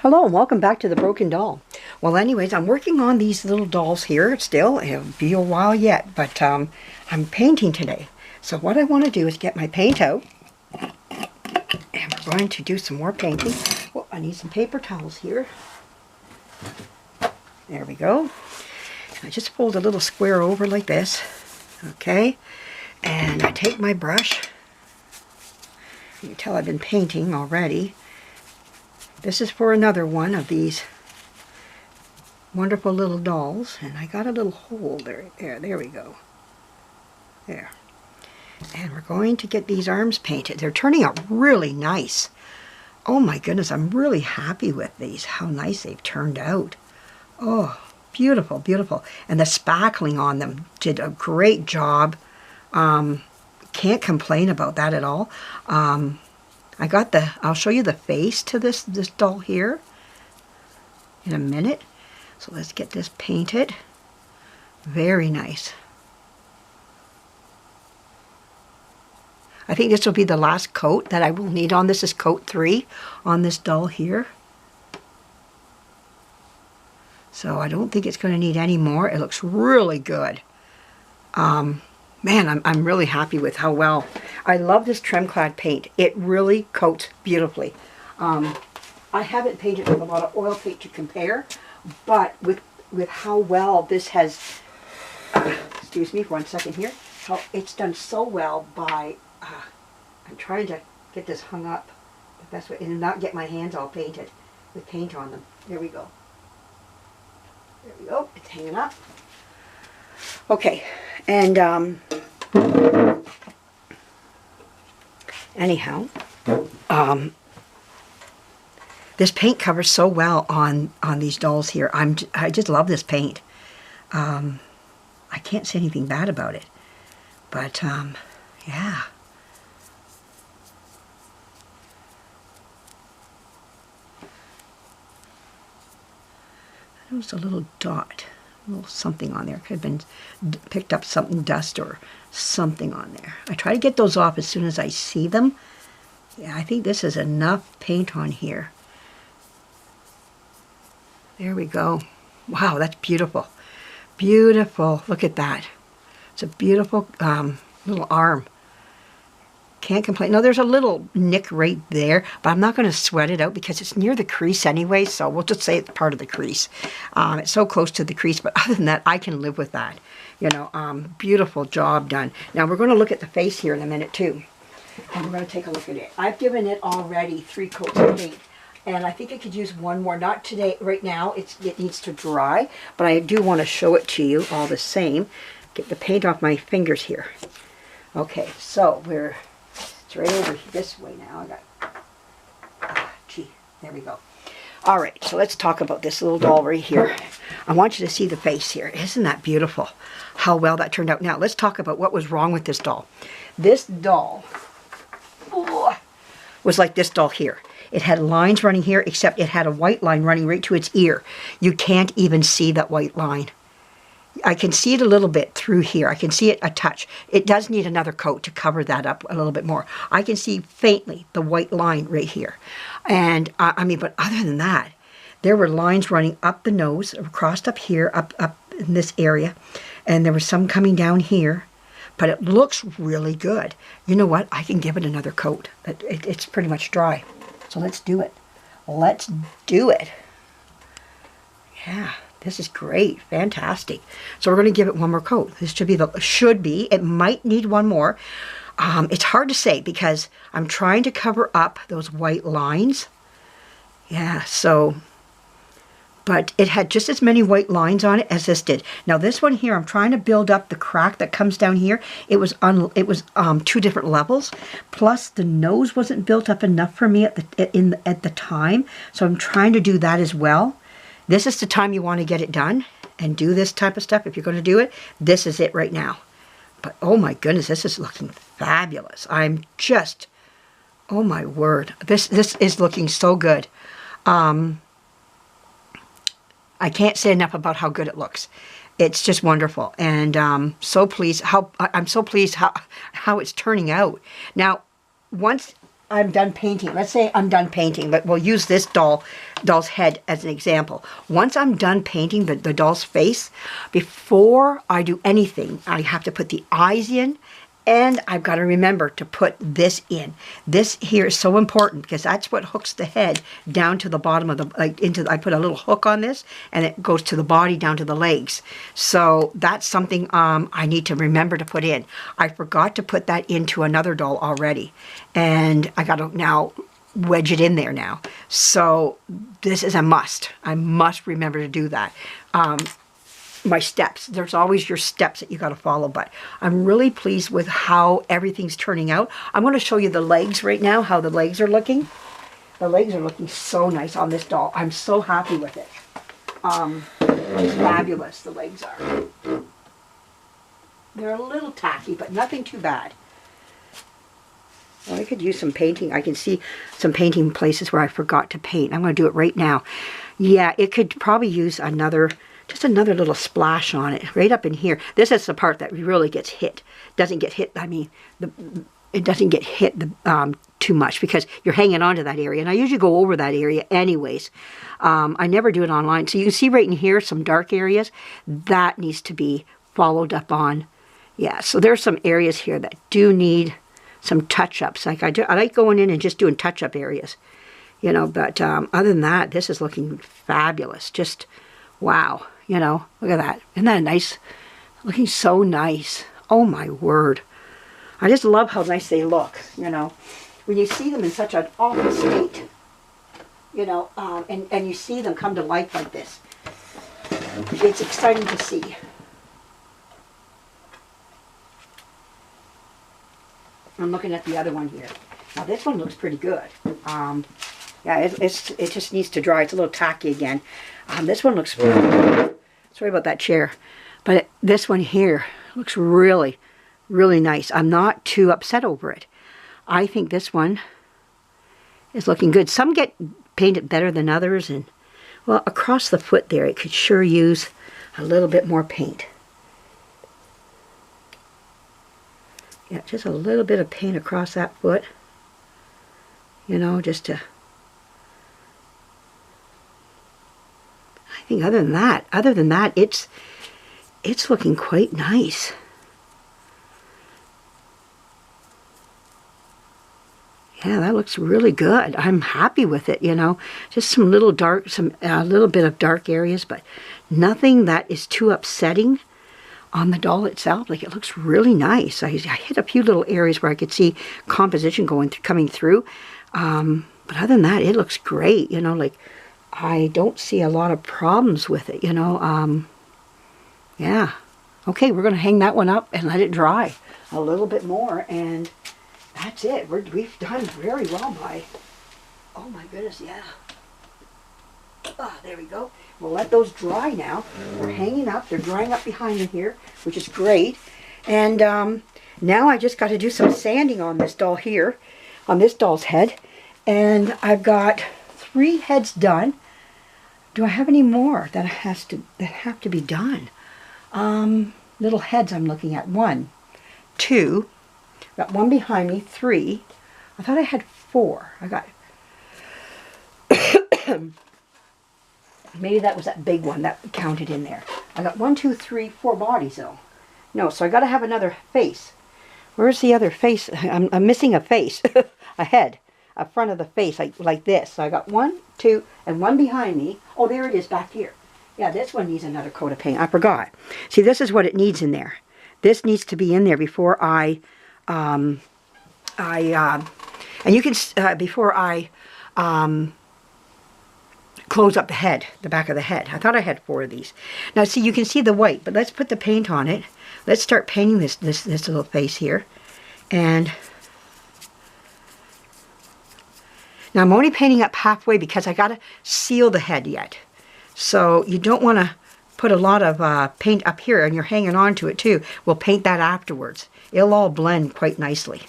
Hello and welcome back to The Broken Doll. Well, anyways, I'm working on these little dolls here still. It'll be a while yet, but I'm painting today. So what I want to do is get my paint out, and we're going to do some more painting. Well, I need some paper towels here. There we go. And I just fold a little square over like this, okay? And I take my brush. You can tell I've been painting already. This is for another one of these wonderful little dolls, and I got a little hole there. There we go. There. And we're going to get these arms painted. They're turning out really nice. Oh my goodness, I'm really happy with these, how nice they've turned out. Oh, beautiful, beautiful. And the spackling on them did a great job. Can't complain about that at all. I'll show you the face to this doll here in a minute. So let's get this painted. Very nice. I think this will be the last coat that I will need on this. Is coat 3 on this doll here. So I don't think it's going to need any more. It looks really good. Man, I'm really happy with how well. I love this Tremclad paint. It really coats beautifully. I haven't painted with a lot of oil paint to compare, but with how well this has, excuse me for 1 second here, how it's done so well by, I'm trying to get this hung up the best way and not get my hands all painted with paint on them. There we go. There we go. It's hanging up. Okay, and anyhow, this paint covers so well on these dolls here. I just love this paint. I can't say anything bad about it, but yeah. There was a little dot. A little something on there. Could have been picked up something, dust or something on there. I try to get those off as soon as I see them. Yeah, I think this is enough paint on here. There we go. Wow, that's beautiful. Beautiful. Look at that. It's a beautiful little arm. Can't complain. No, there's a little nick right there, but I'm not going to sweat it out because it's near the crease anyway, so we'll just say it's part of the crease. It's so close to the crease, but other than that, I can live with that. You know, beautiful job done. Now, we're going to look at the face here in a minute, too, and we're going to take a look at it. I've given it already 3 coats of paint, and I think I could use one more. Not today, right now. It needs to dry, but I do want to show it to you all the same. Get the paint off my fingers here. Okay, so it's right over this way now. There we go. All right, so let's talk about this little doll right here. I want you to see the face here. Isn't that beautiful? How well that turned out. Now, let's talk about what was wrong with this doll. This doll was like this doll here. It had lines running here, except it had a white line running right to its ear. You can't even see that white line. I can see it a little bit through here. I can see it a touch. It does need another coat to cover that up a little bit more. I can see faintly the white line right here. And I mean, but other than that, there were lines running up the nose, crossed up here, up in this area. And there was some coming down here. But it looks really good. You know what? I can give it another coat. It's pretty much dry. So let's do it. Let's do it. Yeah. This is great. Fantastic. So we're going to give it one more coat. This should be. It might need one more. It's hard to say because I'm trying to cover up those white lines. Yeah, so, but it had just as many white lines on it as this did. Now this one here, I'm trying to build up the crack that comes down here. It was 2 different levels. Plus the nose wasn't built up enough for me at the time. So I'm trying to do that as well. This is the time you want to get it done and do this type of stuff. If you're going to do it, this is it right now. But oh my goodness, this is looking fabulous. I'm just, oh my word. This is looking so good. I can't say enough about how good it looks. It's just wonderful. And I'm so pleased how it's turning out. Now, once I'm done painting. Let's say I'm done painting, but we'll use this doll's head as an example. Once I'm done painting the doll's face, before I do anything, I have to put the eyes in, and I've got to remember to put this in. This here is so important because that's what hooks the head down to the bottom of the, I put a little hook on this and it goes to the body down to the legs. So that's something I need to remember to put in. I forgot to put that into another doll already. And I got to now wedge it in there now. So this is a must. I must remember to do that. My steps. There's always your steps that you got to follow, but I'm really pleased with how everything's turning out. I'm going to show you the legs right now, how the legs are looking. The legs are looking so nice on this doll. I'm so happy with it. It's fabulous, the legs are. They're a little tacky, but nothing too bad. Well, I could use some painting. I can see some painting places where I forgot to paint. I'm going to do it right now. Yeah, it could probably use just another little splash on it, right up in here. This is the part that really gets hit. Doesn't get hit, I mean, it doesn't get hit too much because you're hanging on to that area. And I usually go over that area anyways. I never do it online. So you can see right in here some dark areas. That needs to be followed up on. Yeah, so there's some areas here that do need some touch-ups. Like I like going in and just doing touch-up areas. You know, but other than that, this is looking fabulous. Just, wow. You know, look at that. Isn't that nice? Looking so nice. Oh my word. I just love how nice they look, you know. When you see them in such an awful state, you know, and you see them come to life like this. It's exciting to see. I'm looking at the other one here. Now this one looks pretty good. Yeah, it just needs to dry. It's a little tacky again. This one looks, sorry about that chair, but this one here looks really, really nice. I'm not too upset over it. I think this one is looking good. Some get painted better than others, and well, across the foot there, it could sure use a little bit more paint. Yeah, just a little bit of paint across that foot. You know, just to... I think other than that, it's looking quite nice. Yeah, that looks really good. I'm happy with it, you know. Just some little dark, a little bit of dark areas, but nothing that is too upsetting on the doll itself. Like, it looks really nice. I hit a few little areas where I could see composition coming through. But other than that, it looks great, you know, like, I don't see a lot of problems with it, you know. Yeah. Okay, we're going to hang that one up and let it dry a little bit more, and that's it. We've done very well by, oh my goodness, yeah. There we go. We'll let those dry now. They're hanging up. They're drying up behind me here, which is great. And now I just got to do some sanding on this doll here, on this doll's head. And I've got 3 heads done. Do I have any more that have to be done? Little heads I'm looking at. 1, 2. Got 1 behind me. 3. I thought I had 4. I got... Maybe that was that big one that counted in there. I got 1, 2, 3, 4 bodies though. No, so I got to have another face. Where's the other face? I'm missing a face. A head. A front of the face, like this. So I got 1, 2, and 1 behind me. Oh, there it is back here. Yeah, this one needs another coat of paint. I forgot. See, this is what it needs in there. This needs to be in there before and you can, before I, close up the head, the back of the head. I thought I had 4 of these. Now, see, you can see the white, but let's put the paint on it. Let's start painting this little face here. And now I'm only painting up halfway because I got to seal the head yet. So you don't want to put a lot of paint up here, and you're hanging on to it too. We'll paint that afterwards. It'll all blend quite nicely.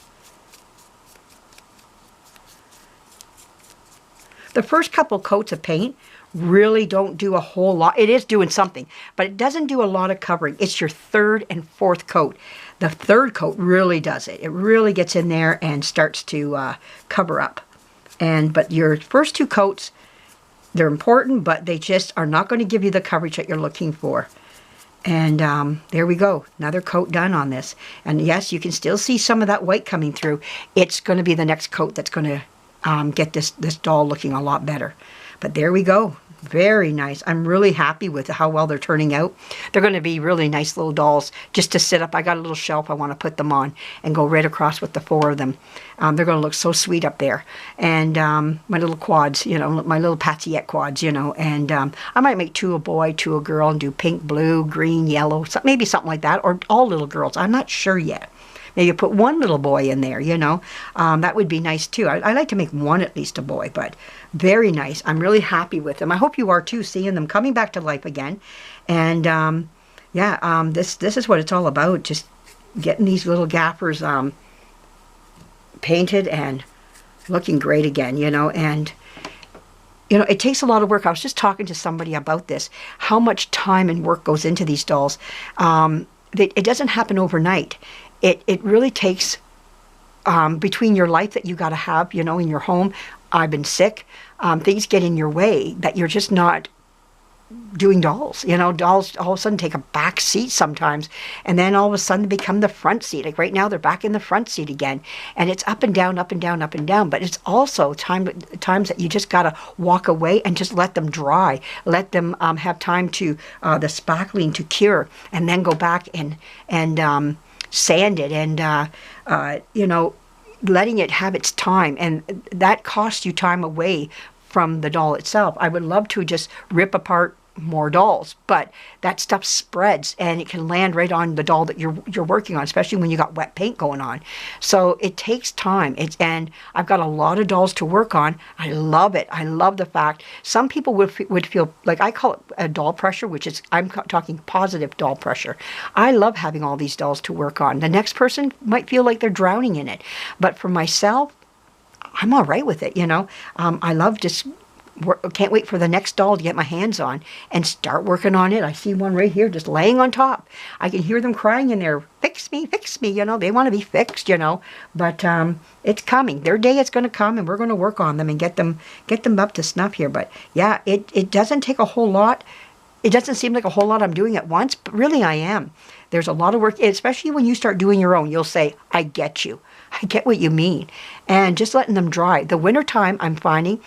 The first couple coats of paint really don't do a whole lot. It is doing something, but it doesn't do a lot of covering. It's your 3rd and 4th coat The third coat really does it. It really gets in there and starts to cover up. But your first 2 coats, they're important, but they just are not going to give you the coverage that you're looking for. And there we go. Another coat done on this. And yes, you can still see some of that white coming through. It's going to be the next coat that's going to get this doll looking a lot better. But there we go. Very nice. I'm really happy with how well they're turning out. They're going to be really nice little dolls just to sit up. I got a little shelf I want to put them on and go right across with the 4 of them. They're going to look so sweet up there. And my little quads, you know, my little Patsiette quads, you know. And I might make 2 a boy, 2 a girl, and do pink, blue, green, yellow, maybe something like that. Or all little girls. I'm not sure yet. Maybe put 1 little boy in there, you know. That would be nice too. I like to make 1 at least a boy, but very nice. I'm really happy with them. I hope you are too, seeing them coming back to life again. And yeah, this is what it's all about. Just getting these little gaffers painted and looking great again, you know. And you know, it takes a lot of work. I was just talking to somebody about this, how much time and work goes into these dolls. It doesn't happen overnight. It really takes, between your life that you got to have, you know, in your home. I've been sick. Things get in your way that you're just not doing dolls. You know, dolls all of a sudden take a back seat sometimes, and then all of a sudden they become the front seat. Like right now, they're back in the front seat again, and it's up and down, up and down, up and down. But it's also times that you just got to walk away and just let them dry. Let them have time to, the spackling to cure, and then go back and sand it and, you know, letting it have its time. And that costs you time away from the doll itself. I would love to just rip apart more dolls, but that stuff spreads and it can land right on the doll that you're working on, especially when you got wet paint going on. So it takes time. And I've got a lot of dolls to work on. I love it. I love the fact some people would feel like, I call it a doll pressure, which is, I'm talking positive doll pressure. I love having all these dolls to work on. The next person might feel like they're drowning in it, but for myself, I'm all right with it. You know, I love just can't wait for the next doll to get my hands on and start working on it. I see one right here just laying on top. I can hear them crying in there, fix me, you know. They want to be fixed, you know. But it's coming. Their day is going to come, and we're going to work on them and get them up to snuff here. But yeah, it doesn't take a whole lot. It doesn't seem like a whole lot I'm doing at once, but really I am. There's a lot of work, especially when you start doing your own. You'll say, I get you. I get what you mean. And just letting them dry. The wintertime, I'm finding,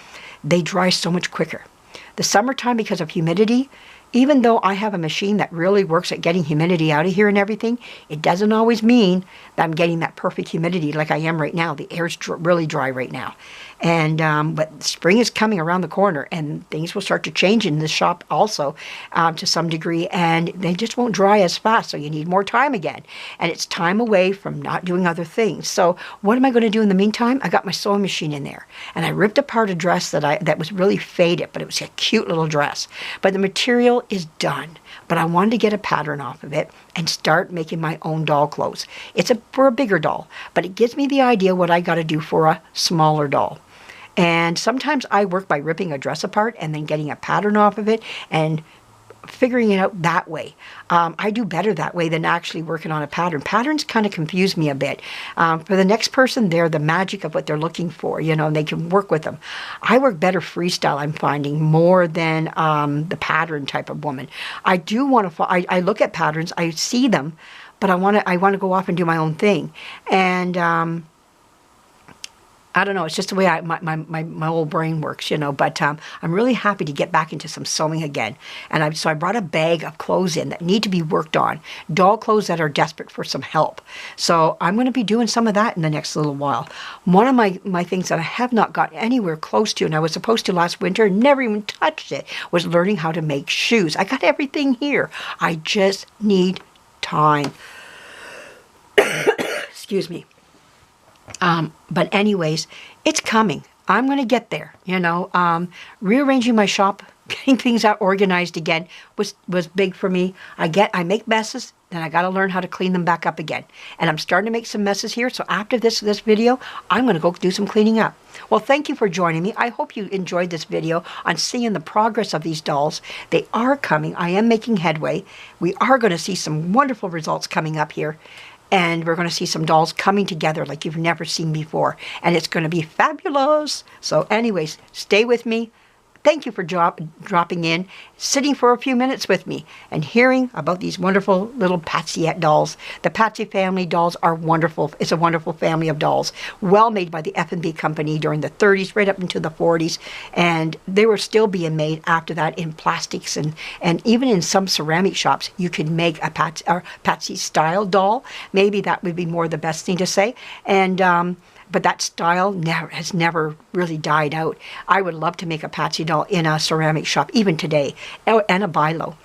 they dry so much quicker. The summertime, because of humidity, even though I have a machine that really works at getting humidity out of here and everything, it doesn't always mean that I'm getting that perfect humidity like I am right now. The air's really dry right now. And but spring is coming around the corner, and things will start to change in the shop also to some degree, and they just won't dry as fast, so you need more time again. And it's time away from not doing other things. So what am I going to do in the meantime? I got my sewing machine in there, and I ripped apart a dress that was really faded, but it was a cute little dress. But the material is done. But I wanted to get a pattern off of it and start making my own doll clothes. It's for a bigger doll, but it gives me the idea what I got to do for a smaller doll. And sometimes I work by ripping a dress apart and then getting a pattern off of it and figuring it out that way. I do better that way than actually working on a pattern. Patterns kind of confuse me a bit. For the next person, they're the magic of what they're looking for, you know, and they can work with them. I work better freestyle, I'm finding, more than the pattern type of woman. I do want to, I look at patterns, I see them, but I want to go off and do my own thing. And I don't know, it's just the way my old brain works, you know, but I'm really happy to get back into some sewing again. And so I brought a bag of clothes in that need to be worked on, doll clothes that are desperate for some help. So I'm going to be doing some of that in the next little while. One of my things that I have not got anywhere close to, and I was supposed to last winter and never even touched it, was learning how to make shoes. I got everything here. I just need time. Excuse me. But anyways, it's coming. I'm going to get there, you know. Rearranging my shop, getting things out organized again was big for me. I make messes, and I got to learn how to clean them back up again. And I'm starting to make some messes here, so after this video, I'm going to go do some cleaning up. Well, thank you for joining me. I hope you enjoyed this video on seeing the progress of these dolls. They are coming. I am making headway. We are going to see some wonderful results coming up here. and we're going to see some dolls coming together like you've never seen before, and it's going to be fabulous. So anyways, stay with me. Thank you for dropping in, sitting for a few minutes with me, and hearing about these wonderful little Patsyette dolls. The Patsy family dolls are wonderful. It's a wonderful family of dolls, well made by the F&B company during the 30s, right up into the 40s, and they were still being made after that in plastics, and even in some ceramic shops, you could make a Patsy-style doll. Maybe that would be more the best thing to say, and but that style has never really died out. I would love to make a Patsy doll in a ceramic shop, even today, and a Bilo.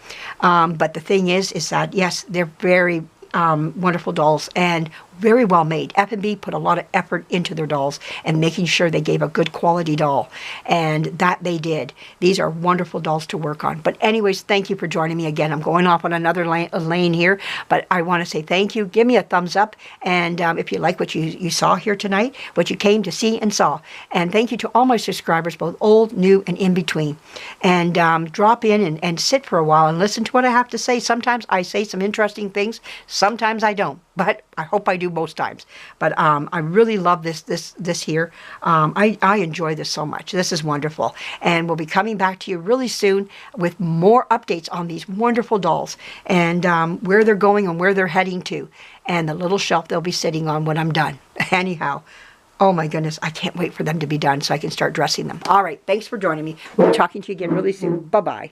But the thing is that, yes, they're very wonderful dolls and very well made. F&B put a lot of effort into their dolls and making sure they gave a good quality doll, and that they did. These are wonderful dolls to work on. But anyways, thank you for joining me again. I'm going off on another lane here, but I want to say thank you. Give me a thumbs up, and if you like what you saw here tonight, what you came to see and saw. And thank you to all my subscribers, both old, new, and in between. And drop in and sit for a while and listen to what I have to say. Sometimes I say some interesting things, sometimes I don't, but I hope I do most times. But I really love this here. I enjoy this so much. This is wonderful. And we'll be coming back to you really soon with more updates on these wonderful dolls, and where they're going and where they're heading to, and the little shelf they'll be sitting on when I'm done. Anyhow, oh my goodness, I can't wait for them to be done so I can start dressing them. All right, thanks for joining me. We'll be talking to you again really soon. Bye-bye.